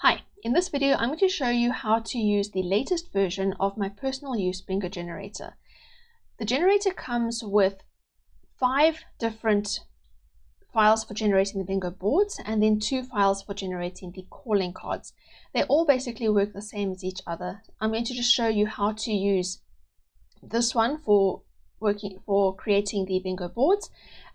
Hi, in this video I'm going to show you how to use the latest version of my personal use bingo generator. The generator comes with 5 different files for generating the bingo boards and then 2 files for generating the calling cards. They all basically work the same as each other. I'm going to just show you how to use this one for creating the bingo boards,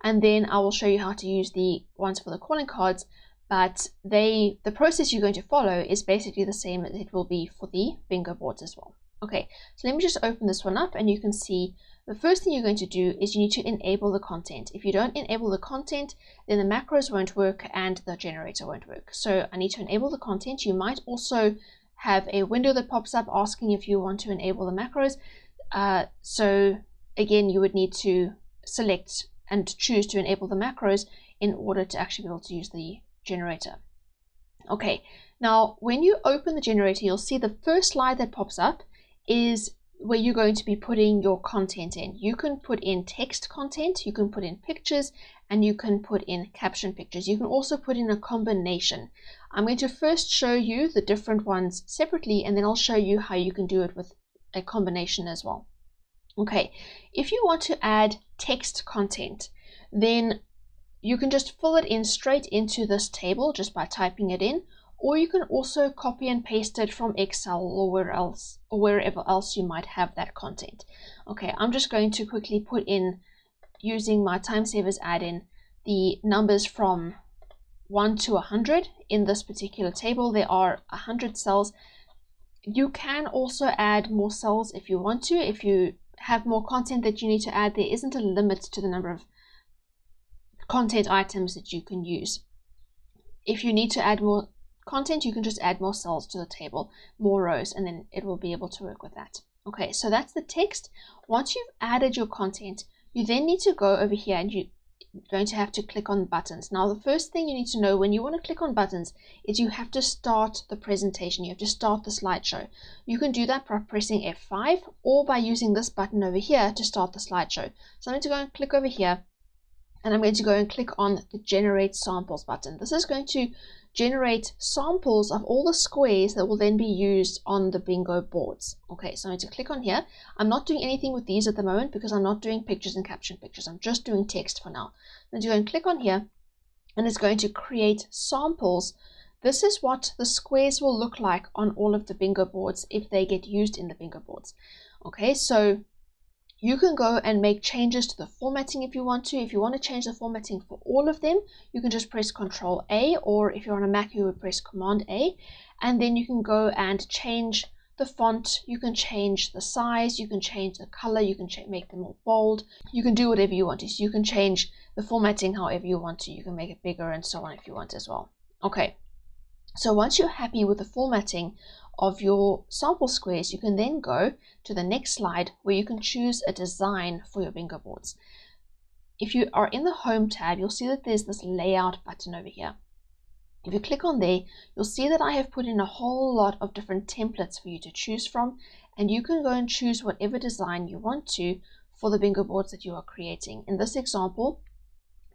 and then I will show you how to use the ones for the calling cards. But the process you're going to follow is basically the same as it will be for the bingo boards as well. Okay, so let me just open this one up and you can see the first thing you're going to do is you need to enable the content. If you don't enable the content, then the macros won't work and the generator won't work. So I need to enable the content. You might also have a window that pops up asking if you want to enable the macros. So again, you would need to select and choose to enable the macros in order to actually be able to use the generator. Okay, now when you open the generator, you'll see the first slide that pops up is where you're going to be putting your content in. You can put in text content, you can put in pictures, and you can put in caption pictures. You can also put in a combination. I'm going to first show you the different ones separately, and then I'll show you how you can do it with a combination as well. Okay, if you want to add text content, then you can just fill it in straight into this table just by typing it in, or you can also copy and paste it from Excel or wherever else you might have that content. Okay, I'm just going to quickly put in, using my time savers add-in, the numbers from 1 to 100 in this particular table. There are 100 cells. You can also add more cells if you want to. If you have more content that you need to add, there isn't a limit to the number of content items that you can use. If you need to add more content, you can just add more cells to the table, more rows, and then it will be able to work with that. Okay, so that's the text. Once you've added your content, you then need to go over here and you're going to have to click on buttons. Now, the first thing you need to know when you want to click on buttons is you have to start the presentation. You have to start the slideshow. You can do that by pressing F5 or by using this button over here to start the slideshow. So I'm going to go and click over here, and I'm going to go and click on the Generate Samples button. This is going to generate samples of all the squares that will then be used on the bingo boards. Okay, so I'm going to click on here. I'm not doing anything with these at the moment because I'm not doing pictures and caption pictures. I'm just doing text for now. I'm going to go and click on here, and it's going to create samples. This is what the squares will look like on all of the bingo boards if they get used in the bingo boards. Okay, so you can go and make changes to the formatting if you want to. If you want to change the formatting for all of them, you can just press Control A, or if you're on a Mac, you would press Command A, and then you can go and change the font, you can change the size, you can change the color, you can make them more bold, you can do whatever you want to. So you can change the formatting however you want to, you can make it bigger and so on if you want as well. Okay, so once you're happy with the formatting of your sample squares, you can then go to the next slide where you can choose a design for your bingo boards. If you are in the Home tab, you'll see that there's this layout button over here. If you click on there, you'll see that I have put in a whole lot of different templates for you to choose from, and you can go and choose whatever design you want to for the bingo boards that you are creating. In this example,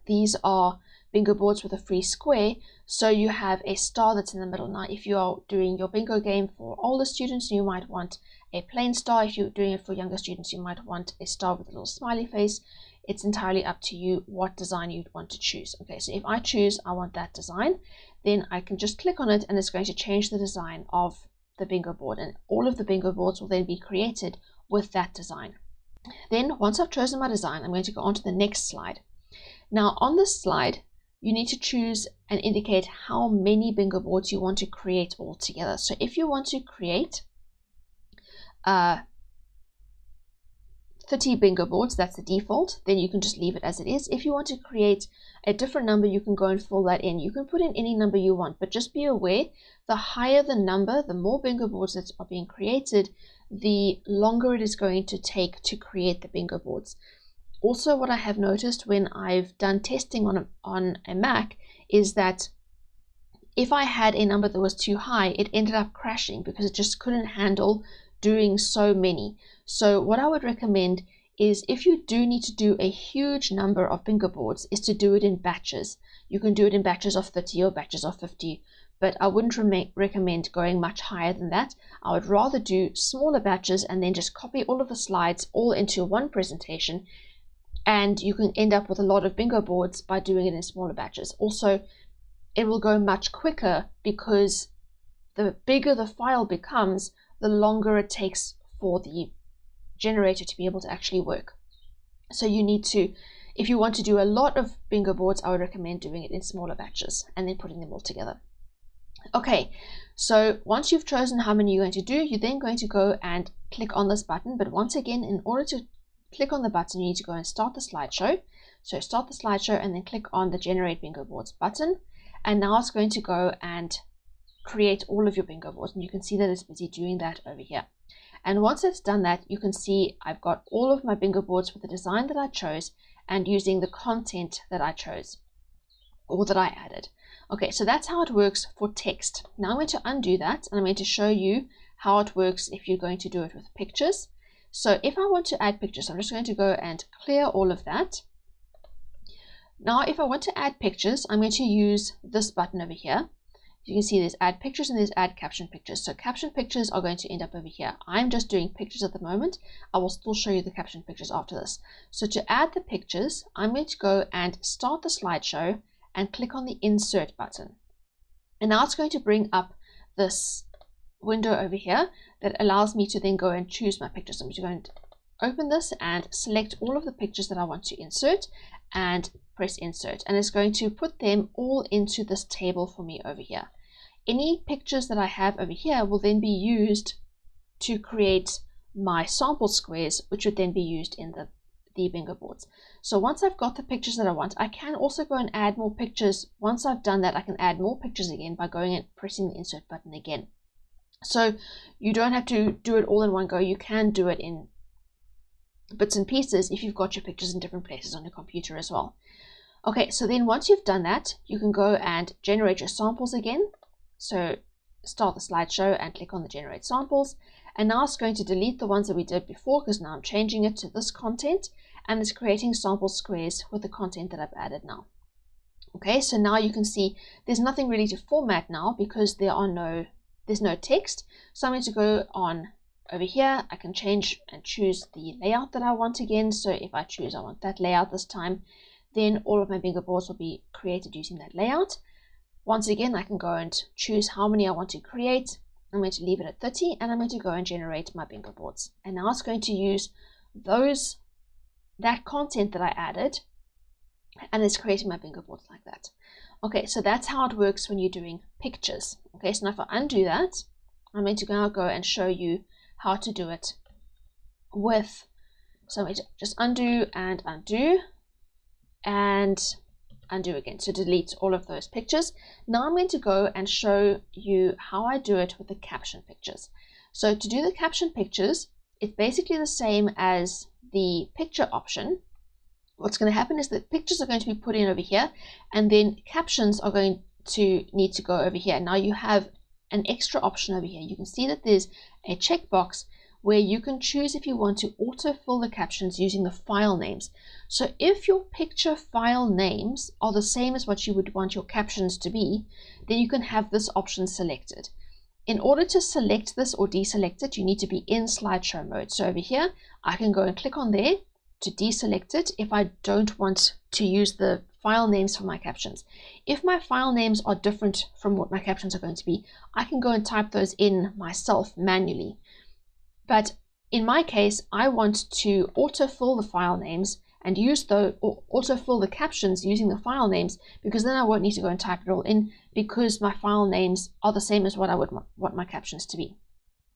these are bingo boards with a free square, so you have a star that's in the middle. Now, if you are doing your bingo game for older students, you might want a plain star. If you're doing it for younger students, you might want a star with a little smiley face. It's entirely up to you what design you'd want to choose. Okay, so if I choose I want that design, then I can just click on it and it's going to change the design of the bingo board, and all of the bingo boards will then be created with that design. Then once I've chosen my design, I'm going to go on to the next slide. Now on this slide, you need to choose and indicate how many bingo boards you want to create all together. So if you want to create 30 bingo boards, that's the default, then you can just leave it as it is. If you want to create a different number, you can go and fill that in. You can put in any number you want, but just be aware, the higher the number, the more bingo boards that are being created, the longer it is going to take to create the bingo boards. Also, what I have noticed when I've done testing on a Mac is that if I had a number that was too high, it ended up crashing because it just couldn't handle doing so many. So what I would recommend is, if you do need to do a huge number of bingo boards, is to do it in batches. You can do it in batches of 30 or batches of 50, but I wouldn't recommend going much higher than that. I would rather do smaller batches and then just copy all of the slides all into one presentation, and you can end up with a lot of bingo boards by doing it in smaller batches. Also, it will go much quicker because the bigger the file becomes, the longer it takes for the generator to be able to actually work. So you need to, if you want to do a lot of bingo boards, I would recommend doing it in smaller batches and then putting them all together. Okay, so once you've chosen how many you're going to do, you're then going to go and click on this button. But once again, in order to click on the button, you need to go and start the slideshow. So start the slideshow and then click on the Generate Bingo Boards button. And now it's going to go and create all of your bingo boards. And you can see that it's busy doing that over here. And once it's done that, you can see I've got all of my bingo boards with the design that I chose and using the content that I chose or that I added. Okay, so that's how it works for text. Now I'm going to undo that and I'm going to show you how it works if you're going to do it with pictures. So if I want to add pictures, I'm just going to go and clear all of that. Now if I want to add pictures, I'm going to use this button over here. You can see there's add pictures and there's add caption pictures. So caption pictures are going to end up over here. I'm just doing pictures at the moment. I will still show you the caption pictures after this. So to add the pictures, I'm going to go and start the slideshow and click on the insert button. And now it's going to bring up this window over here that allows me to then go and choose my pictures. I'm just going to open this and select all of the pictures that I want to insert and press insert. And it's going to put them all into this table for me over here. Any pictures that I have over here will then be used to create my sample squares, which would then be used in the bingo boards. So once I've got the pictures that I want, I can also go and add more pictures. Once I've done that, I can add more pictures again by going and pressing the insert button again. So you don't have to do it all in one go. You can do it in bits and pieces if you've got your pictures in different places on your computer as well. Okay, so then once you've done that, you can go and generate your samples again. So start the slideshow and click on the generate samples. And now it's going to delete the ones that we did before because now I'm changing it to this content and it's creating sample squares with the content that I've added now. Okay, so now you can see there's nothing really to format now because there's no text. So I'm going to go on over here. I can change and choose the layout that I want again. So if I choose I want that layout this time, then all of my bingo boards will be created using that layout. Once again, I can go and choose how many I want to create. I'm going to leave it at 30 and I'm going to go and generate my bingo boards. And now it's going to use that content that I added and it's creating my bingo boards like that. Okay, so that's how it works when you're doing pictures. Okay, so now if I undo that, I'm going to now go and show you how to do it with, so I'm going to just undo and undo and undo again to delete all of those pictures. Now I'm going to go and show you how I do it with the caption pictures. So to do the caption pictures, it's basically the same as the picture option. What's going to happen is that pictures are going to be put in over here and then captions are going to need to go over here. Now you have an extra option over here. You can see that there's a checkbox where you can choose if you want to autofill the captions using the file names. So if your picture file names are the same as what you would want your captions to be, then you can have this option selected. In order to select this or deselect it, you need to be in slideshow mode. So over here, I can go and click on there to deselect it if I don't want to use the file names for my captions. If my file names are different from what my captions are going to be, I can go and type those in myself manually. But in my case, I want to autofill the file names and autofill the captions using the file names, because then I won't need to go and type it all in because my file names are the same as what I would want my captions to be.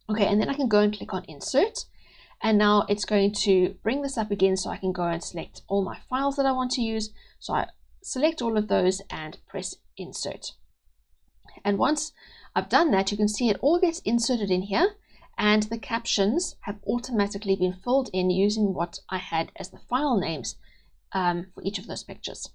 Okay, and then I can go and click on insert. And now it's going to bring this up again so I can go and select all my files that I want to use. So I select all of those and press insert. And once I've done that, you can see it all gets inserted in here and the captions have automatically been filled in using what I had as the file names for each of those pictures.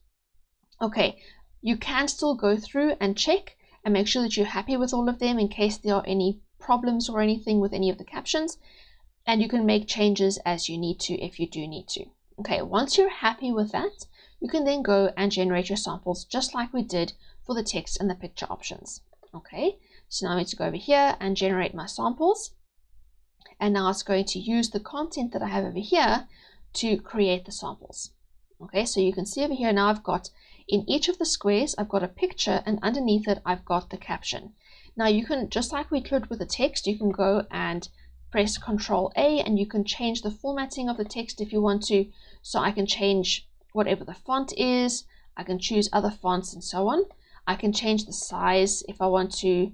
Okay, you can still go through and check and make sure that you're happy with all of them in case there are any problems or anything with any of the captions. And you can make changes as you need to if you do need to. Okay, once you're happy with that, you can then go and generate your samples just like we did for the text and the picture options. Okay, so now I need to go over here and generate my samples. And now it's going to use the content that I have over here to create the samples. Okay, so you can see over here now I've got, in each of the squares, I've got a picture, and underneath it, I've got the caption. Now you can, just like we could with the text, you can go and press Ctrl A and you can change the formatting of the text if you want to. So I can change whatever the font is, I can choose other fonts and so on. I can change the size if I want to,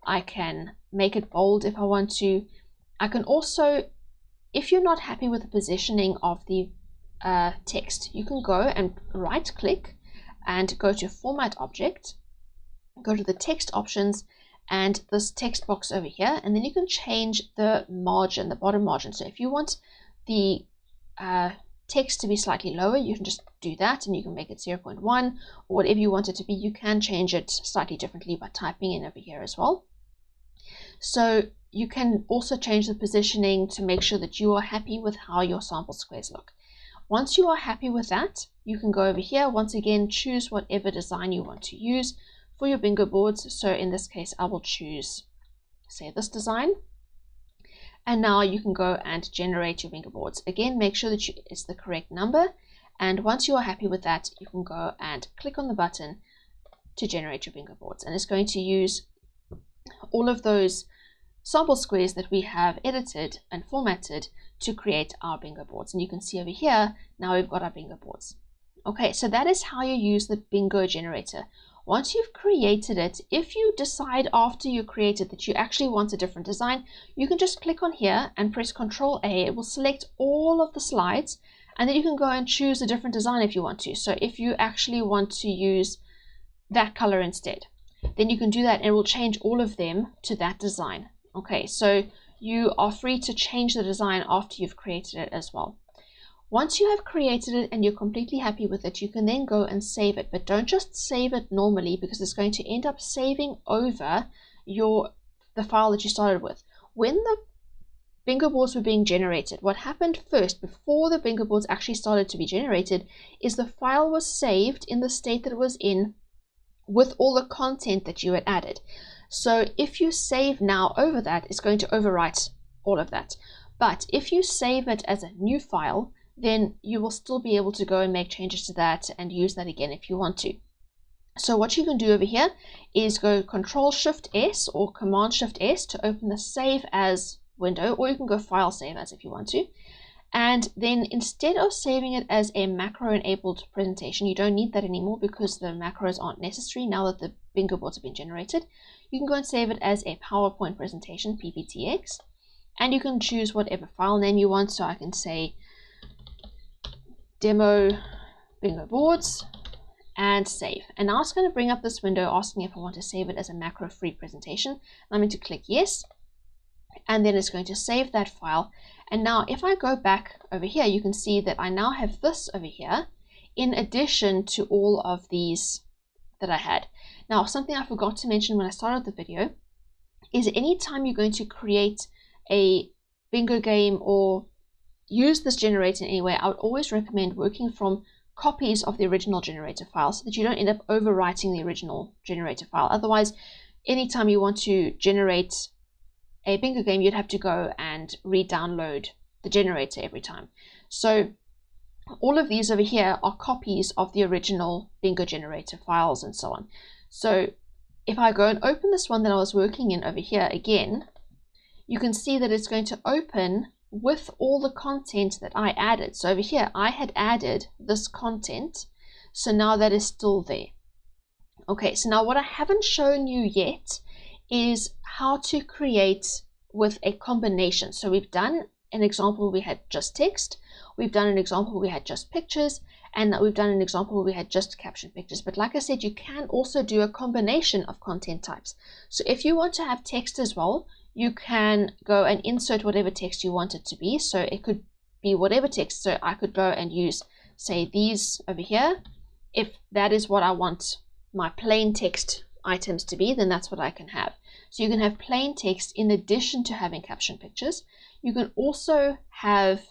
I can make it bold if I want to. I can also, if you're not happy with the positioning of the text, you can go and right click and go to Format Object, go to the text options and this text box over here, and then you can change the margin, the bottom margin. So if you want the text to be slightly lower, you can just do that and you can make it 0.1 or whatever you want it to be. You can change it slightly differently by typing in over here as well. So you can also change the positioning to make sure that you are happy with how your sample squares look. Once you are happy with that, you can go over here, once again, choose whatever design you want to use for your bingo boards. So in this case, I will choose, say, this design. And now you can go and generate your bingo boards. Again, make sure that it's the correct number. And once you are happy with that, you can go and click on the button to generate your bingo boards. And it's going to use all of those sample squares that we have edited and formatted to create our bingo boards. And you can see over here, now we've got our bingo boards. Okay, so that is how you use the bingo generator. Once you've created it, if you decide after you create it that you actually want a different design, you can just click on here and press Ctrl A. It will select all of the slides, and then you can go and choose a different design if you want to. So if you actually want to use that color instead, then you can do that and it will change all of them to that design. Okay, so you are free to change the design after you've created it as well. Once you have created it and you're completely happy with it, you can then go and save it. But don't just save it normally, because it's going to end up saving over the file that you started with. When the bingo boards were being generated, what happened first, before the bingo boards actually started to be generated, is the file was saved in the state that it was in with all the content that you had added. So if you save now over that, it's going to overwrite all of that. But if you save it as a new file, then you will still be able to go and make changes to that and use that again if you want to. So what you can do over here is go Control-Shift-S or Command-Shift-S to open the Save As window, or you can go File Save As if you want to. And then instead of saving it as a macro-enabled presentation, you don't need that anymore because the macros aren't necessary now that the bingo boards have been generated. You can go and save it as a PowerPoint presentation, PPTX, and you can choose whatever file name you want. So I can say Demo Bingo Boards and save. And now it's going to bring up this window asking if I want to save it as a macro-free presentation. I'm going to click yes, and then it's going to save that file. And now if I go back over here, you can see that I now have this over here in addition to all of these that I had. Now, something I forgot to mention when I started the video is anytime you're going to create a bingo game or use this generator in any way, I would always recommend working from copies of the original generator file so that you don't end up overwriting the original generator file. Otherwise, anytime you want to generate a bingo game, you'd have to go and re-download the generator every time. So all of these over here are copies of the original bingo generator files and so on. So if I go and open this one that I was working in over here again, you can see that it's going to open with all the content that I added. So over here, I had added this content. So now that is still there. Okay, so now what I haven't shown you yet is how to create with a combination. So we've done an example where we had just text, we've done an example where we had just pictures, and we've done an example where we had just caption pictures. But like I said, you can also do a combination of content types. So if you want to have text as well, you can go and insert whatever text you want it to be. So it could be whatever text. So I could go and use, say, these over here. If that is what I want my plain text items to be, then that's what I can have. So you can have plain text in addition to having caption pictures. You can also have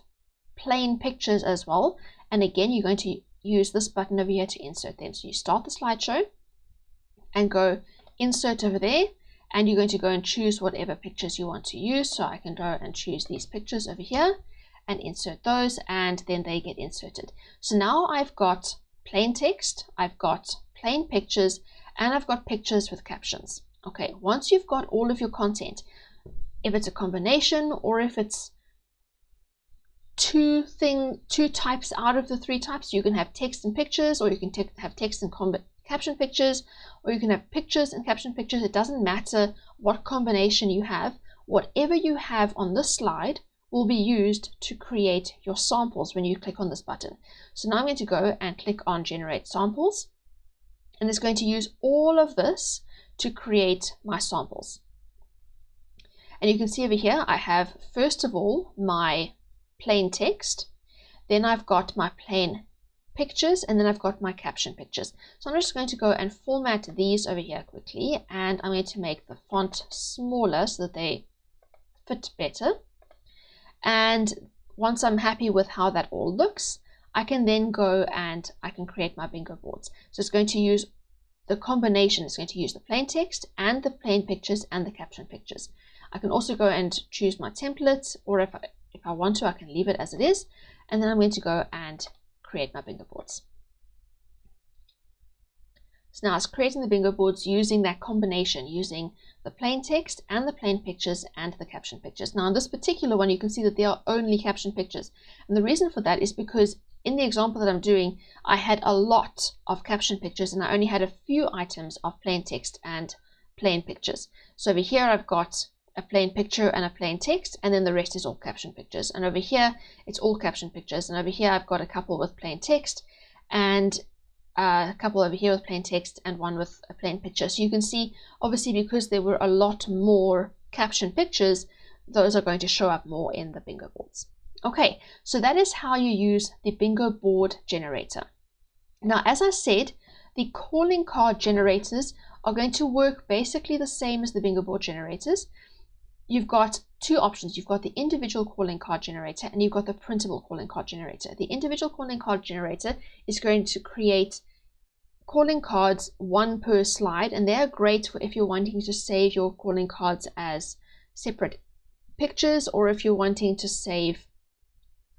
plain pictures as well. And again, you're going to use this button over here to insert them. So you start the slideshow and go insert over there, and you're going to go and choose whatever pictures you want to use. So I can go and choose these pictures over here and insert those, and then they get inserted. So now I've got plain text, I've got plain pictures, and I've got pictures with captions. Okay, once you've got all of your content, if it's a combination or if it's two types out of the 3 types, you can have text and pictures, or you can have text and caption pictures, or you can have pictures and caption pictures. It doesn't matter what combination you have. Whatever you have on this slide will be used to create your samples when you click on this button. So now I'm going to go and click on generate samples, and it's going to use all of this to create my samples. And you can see over here I have, first of all, my plain text, then I've got my plain pictures, and then I've got my caption pictures. So I'm just going to go and format these over here quickly, and I'm going to make the font smaller so that they fit better. And once I'm happy with how that all looks, I can then go and I can create my bingo boards. So it's going to use the combination. It's going to use the plain text and the plain pictures and the caption pictures. I can also go and choose my templates, or if I want to, I can leave it as it is, and then I'm going to go and create my bingo boards. So now it's creating the bingo boards using that combination, using the plain text and the plain pictures and the caption pictures. Now in this particular one, you can see that there are only caption pictures. And the reason for that is because in the example that I'm doing, I had a lot of caption pictures and I only had a few items of plain text and plain pictures. So over here, I've got a plain picture and a plain text, and then the rest is all caption pictures. And over here, it's all caption pictures. And over here, I've got a couple with plain text, and a couple over here with plain text, and one with a plain picture. So you can see, obviously, because there were a lot more caption pictures, those are going to show up more in the bingo boards. Okay, so that is how you use the bingo board generator. Now, as I said, the calling card generators are going to work basically the same as the bingo board generators. You've got 2 options. You've got the individual calling card generator and you've got the printable calling card generator. The individual calling card generator is going to create calling cards, 1 per slide, and they're great for if you're wanting to save your calling cards as separate pictures, or if you're wanting to save,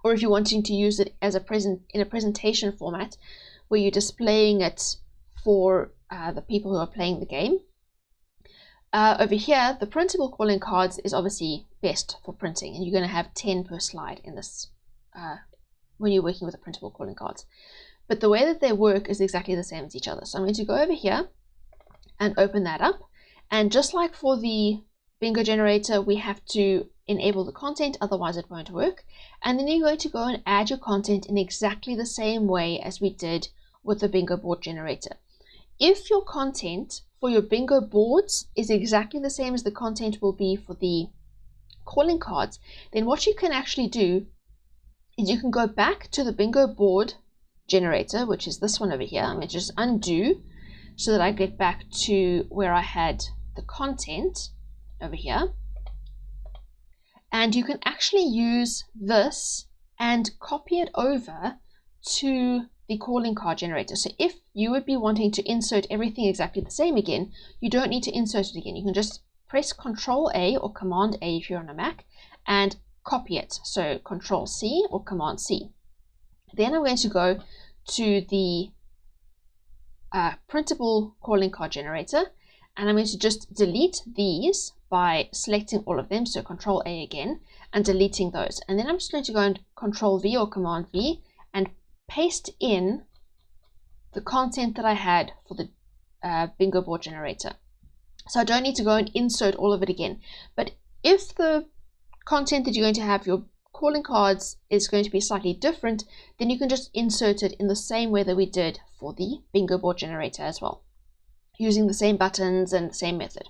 or if you're wanting to use it as in a presentation format where you're displaying it for the people who are playing the game. Over here, the printable calling cards is obviously best for printing, and you're going to have 10 per slide in this when you're working with the printable calling cards. But the way that they work is exactly the same as each other. So I'm going to go over here and open that up. And just like for the bingo generator, we have to enable the content, otherwise it won't work. And then you're going to go and add your content in exactly the same way as we did with the bingo board generator. If your content for your bingo boards is exactly the same as the content will be for the calling cards, then what you can actually do is you can go back to the bingo board generator, which is this one over here. I'm going to just undo so that I get back to where I had the content over here. And you can actually use this and copy it over to the calling card generator. So if you would be wanting to insert everything exactly the same again, you don't need to insert it again. You can just press Control A or Command A if you're on a Mac and copy it. So Control C or Command C. Then I'm going to go to the printable calling card generator, and I'm going to just delete these by selecting all of them. So Control A again and deleting those. And then I'm just going to go and Control V or Command V and paste in the content that I had for the bingo board generator. So I don't need to go and insert all of it again. But if the content that you're going to have your calling cards is going to be slightly different, then you can just insert it in the same way that we did for the bingo board generator as well, using the same buttons and the same method.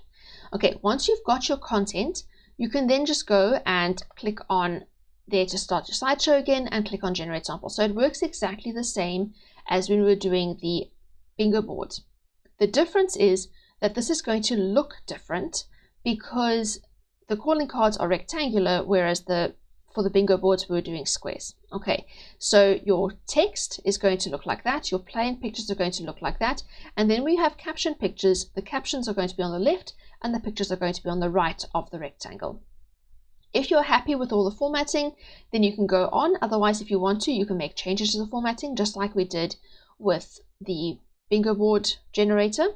Okay, once you've got your content, you can then just go and click on there to start your slideshow again and click on generate sample. So it works exactly the same as when we were doing the bingo board. The difference is that this is going to look different because the calling cards are rectangular, whereas the for the bingo boards, we were doing squares. Okay, so your text is going to look like that. Your plain pictures are going to look like that. And then we have caption pictures. The captions are going to be on the left and the pictures are going to be on the right of the rectangle. If you're happy with all the formatting, then you can go on. Otherwise, if you want to, you can make changes to the formatting, just like we did with the bingo board generator.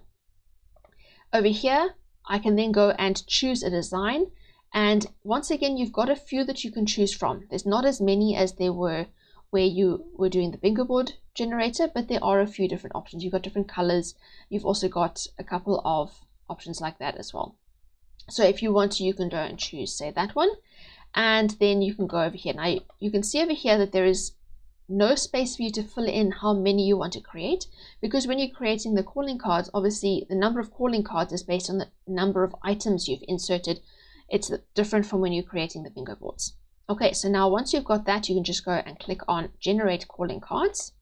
Over here, I can then go and choose a design. And once again, you've got a few that you can choose from. There's not as many as there were where you were doing the bingo board generator, but there are a few different options. You've got different colors. You've also got a couple of options like that as well. So if you want to, you can go and choose, say, that one. And then you can go over here. Now you can see over here that there is no space for you to fill in how many you want to create, because when you're creating the calling cards, obviously the number of calling cards is based on the number of items you've inserted. It's different from when you're creating the bingo boards. Okay, so now once you've got that, you can just go and click on Generate Calling Cards,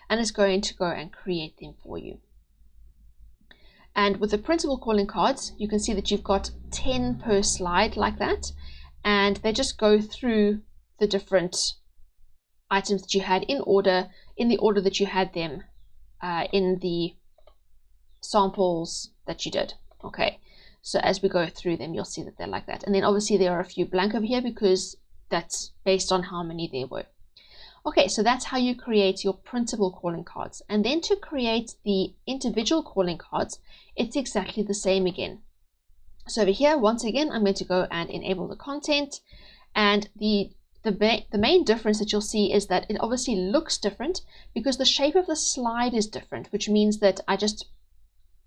and it's going to go and create them for you. And with the printable calling cards, you can see that you've got 10 per slide like that, and they just go through the different items that you had in the order that you had them in the samples that you did. Okay. So as we go through them, you'll see that they're like that. And then obviously there are a few blank over here because that's based on how many there were. Okay, so that's how you create your printable calling cards. And then to create the individual calling cards, it's exactly the same again. So over here, once again, I'm going to go and enable the content. And the main difference that you'll see is that it obviously looks different because the shape of the slide is different, which means that I just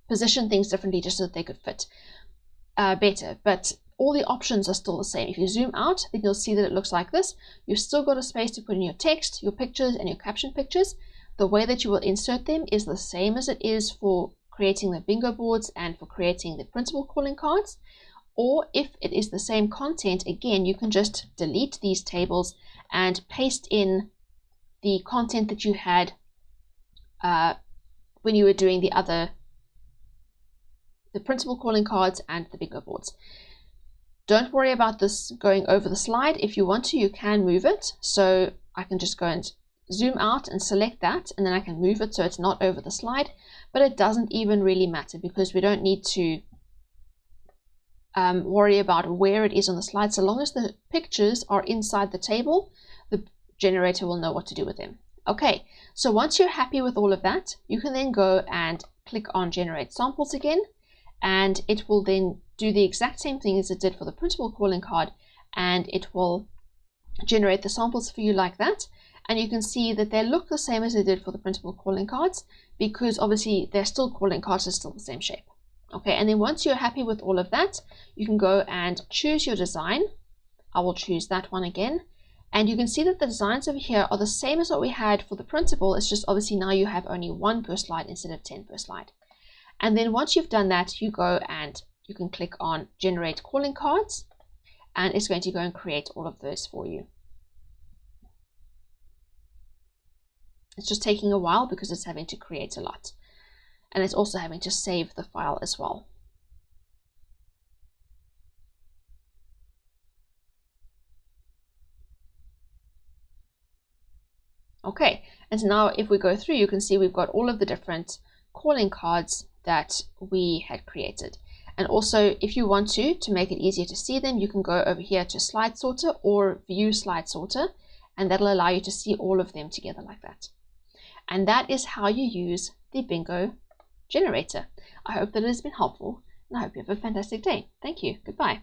position things differently just so that they could fit better, but all the options are still the same. If you zoom out, then you'll see that it looks like this. You've still got a space to put in your text, your pictures, and your caption pictures. The way that you will insert them is the same as it is for creating the bingo boards and for creating the printable calling cards. Or if it is the same content, again, you can just delete these tables and paste in the content that you had when you were doing the printable calling cards and the bingo boards. Don't worry about this going over the slide. If you want to, you can move it. So I can just go and zoom out and select that, and then I can move it so it's not over the slide, but it doesn't even really matter because we don't need to worry about where it is on the slide. So long as the pictures are inside the table, the generator will know what to do with them. Okay, so once you're happy with all of that, you can then go and click on Generate Samples again, and it will then do the exact same thing as it did for the printable calling card, and it will generate the samples for you like that. And you can see that they look the same as they did for the printable calling cards because obviously they're still calling cards, they're still the same shape. Okay, and then once you're happy with all of that, you can go and choose your design. I will choose that one again. And you can see that the designs over here are the same as what we had for the printable. It's just obviously now you have only 1 per slide instead of 10 per slide. And then once you've done that, you go and you can click on Generate Calling Cards, and it's going to go and create all of those for you. It's just taking a while because it's having to create a lot. And it's also having to save the file as well. Okay, and so now if we go through, you can see we've got all of the different calling cards that we had created. And also, if you want to make it easier to see them, you can go over here to Slide Sorter or View Slide Sorter, and that'll allow you to see all of them together like that. And that is how you use the bingo generator. I hope that it has been helpful, and I hope you have a fantastic day. Thank you. Goodbye.